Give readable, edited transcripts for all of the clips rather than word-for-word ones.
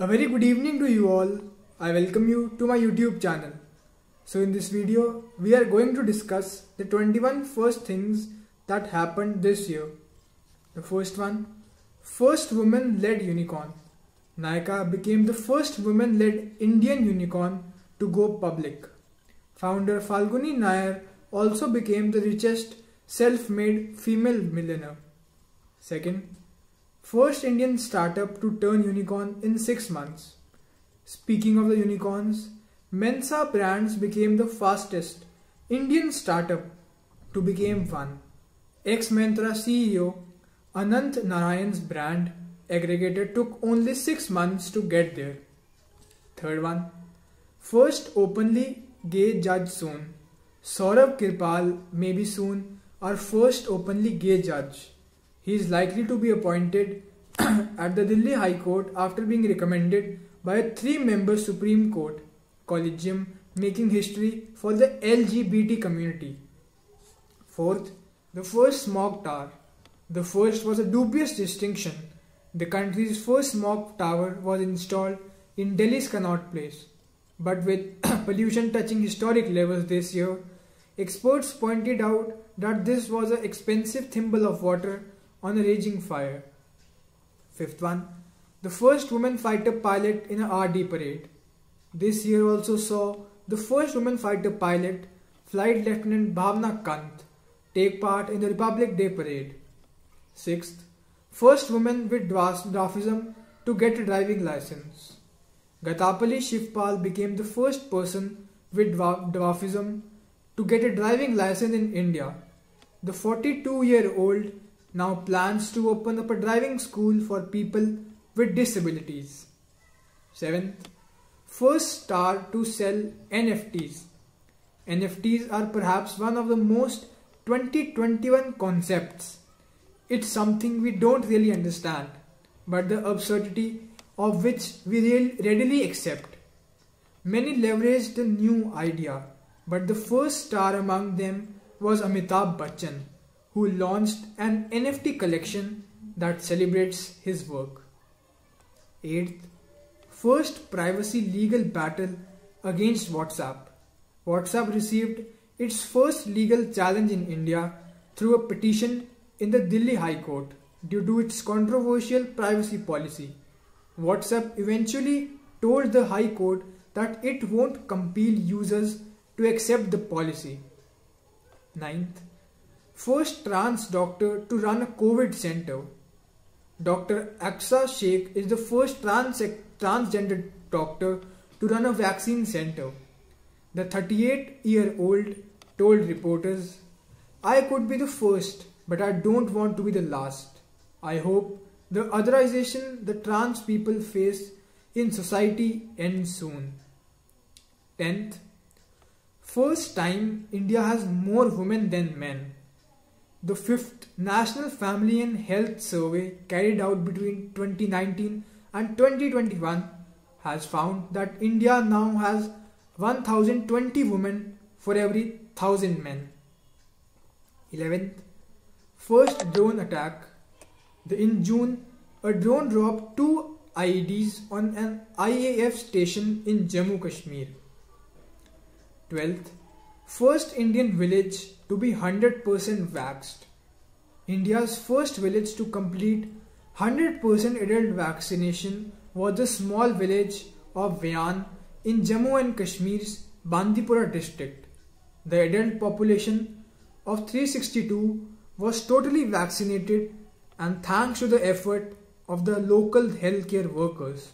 A very good evening to you all. I welcome you to my YouTube channel. So in this video, we are going to discuss the 21 first things that happened this year. The first one, first woman-led unicorn. Nykaa became the first woman-led Indian unicorn to go public. Founder Falguni Nayar also became the richest self-made female millionaire. Second, first Indian startup to turn unicorn in 6 months. Speaking of the unicorns, Mensa Brands became the fastest Indian startup to become one. Ex-Myntra CEO Anant Narayan's brand aggregator took only 6 months to get there. Third one, first openly gay judge soon. Saurabh Kirpal may be soon our first openly gay judge. He is likely to be appointed at the Delhi High Court after being recommended by a 3-member Supreme Court collegium, making history for the LGBT community. Fourth, the first smog tower. The first was a dubious distinction. The country's first smog tower was installed in Delhi's Connaught Place. But with pollution touching historic levels this year, experts pointed out that this was an expensive thimble of water on a raging fire. Fifth one, the first woman fighter pilot in a RD parade. This year also saw the first woman fighter pilot, Flight Lieutenant Bhavna Kant, take part in the Republic Day parade. Sixth, first woman with dwarfism to get a driving license. Gatapali Shivpal became the first person with dwarfism to get a driving license in India. The 42-year-old now plans to open up a driving school for people with disabilities. 7th, first star to sell NFTs. NFTs are perhaps one of the most 2021 concepts. It's something we don't really understand, but the absurdity of which we readily accept. Many leveraged the new idea, but the first star among them was Amitabh Bachchan, who launched an NFT collection that celebrates his work. 8th, first privacy legal battle against WhatsApp. WhatsApp received its first legal challenge in India through a petition in the Delhi High Court due to its controversial privacy policy. WhatsApp eventually told the High Court that it won't compel users to accept the policy. 9th, first trans doctor to run a COVID center. Dr. Aqsa Sheikh is the first transgender doctor to run a vaccine center. The 38-year-old told reporters, "I could be the first, but I don't want to be the last. I hope the otherization the trans people face in society ends soon." 10th, first time India has more women than men. The 5th National Family and Health Survey carried out between 2019 and 2021 has found that India now has 1020 women for every 1000 men. 11th, first drone attack. In June, a drone dropped 2 IEDs on an IAF station in Jammu Kashmir. 12th, first Indian village to be 100% vaxxed. India's first village to complete 100% adult vaccination was the small village of Wayan in Jammu and Kashmir's Bandipora district. The adult population of 362 was totally vaccinated, and thanks to the effort of the local healthcare workers.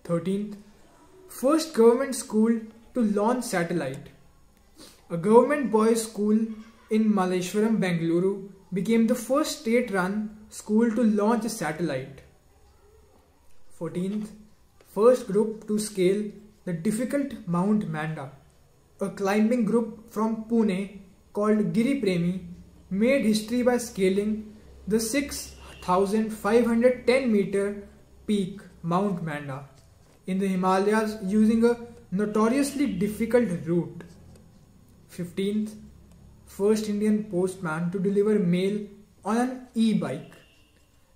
13th, first government school to launch satellite. A government boys' school in Malleshwaram, Bengaluru became the first state-run school to launch a satellite. 14th, first group to scale the difficult Mount Manda. A climbing group from Pune called Giri Premi made history by scaling the 6,510 meter peak Mount Manda in the Himalayas using a notoriously difficult route. 15th, first Indian postman to deliver mail on an e-bike.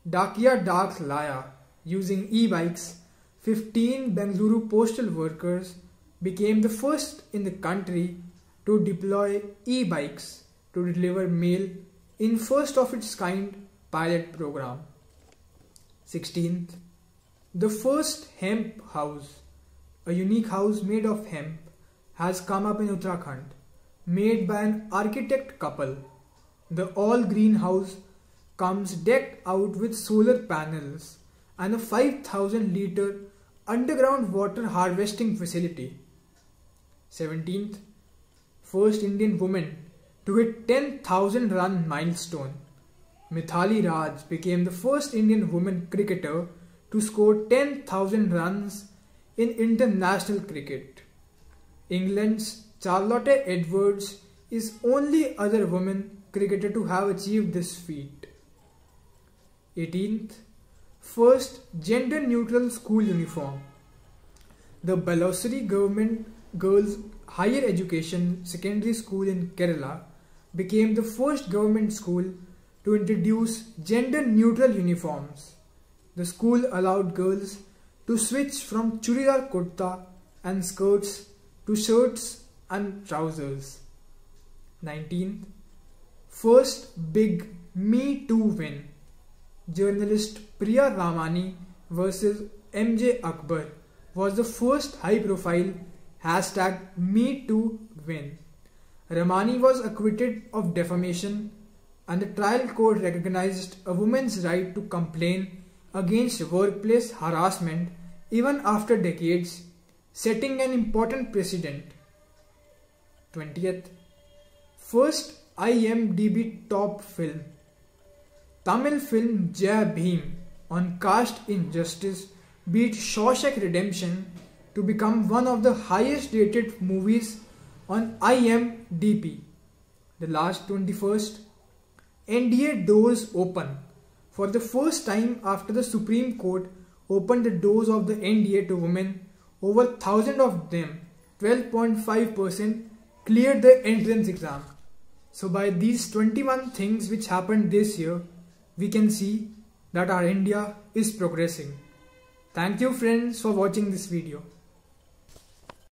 Dakia Dak Laya using e-bikes 15 Bengaluru postal workers became the first in the country to deploy e-bikes to deliver mail in first of its kind pilot program. 16th, the first hemp house, a unique house made of hemp, has come up in Uttarakhand, made by an architect couple. The all-green house comes decked out with solar panels and a 5,000-litre underground water harvesting facility. 17th, first Indian woman to hit 10,000 run milestone. Mithali Raj became the first Indian woman cricketer to score 10,000 runs in international cricket. England's Charlotte Edwards is only other woman cricketer to have achieved this feat. 18th, first gender neutral school uniform. The Balasuri Government Girls Higher Education Secondary School in Kerala became the first government school to introduce gender neutral uniforms. The school allowed girls to switch from churidar kurta and skirts to shirts and trousers. 19th, first big Me Too win. Journalist Priya Ramani versus MJ Akbar was the first high-profile #MeToo win. Ramani was acquitted of defamation and the trial court recognized a woman's right to complain against workplace harassment even after decades, setting an important precedent. 20th, first IMDb top film. Tamil film Jai Bhim on caste injustice beat Shawshank Redemption to become one of the highest rated movies on IMDb. The last 21st, NDA doors open. For the first time after the Supreme Court opened the doors of the NDA to women, over 1,000 of them, 12.5%, cleared the entrance exam. So by these 21 things which happened this year, we can see that our India is progressing. Thank you friends for watching this video.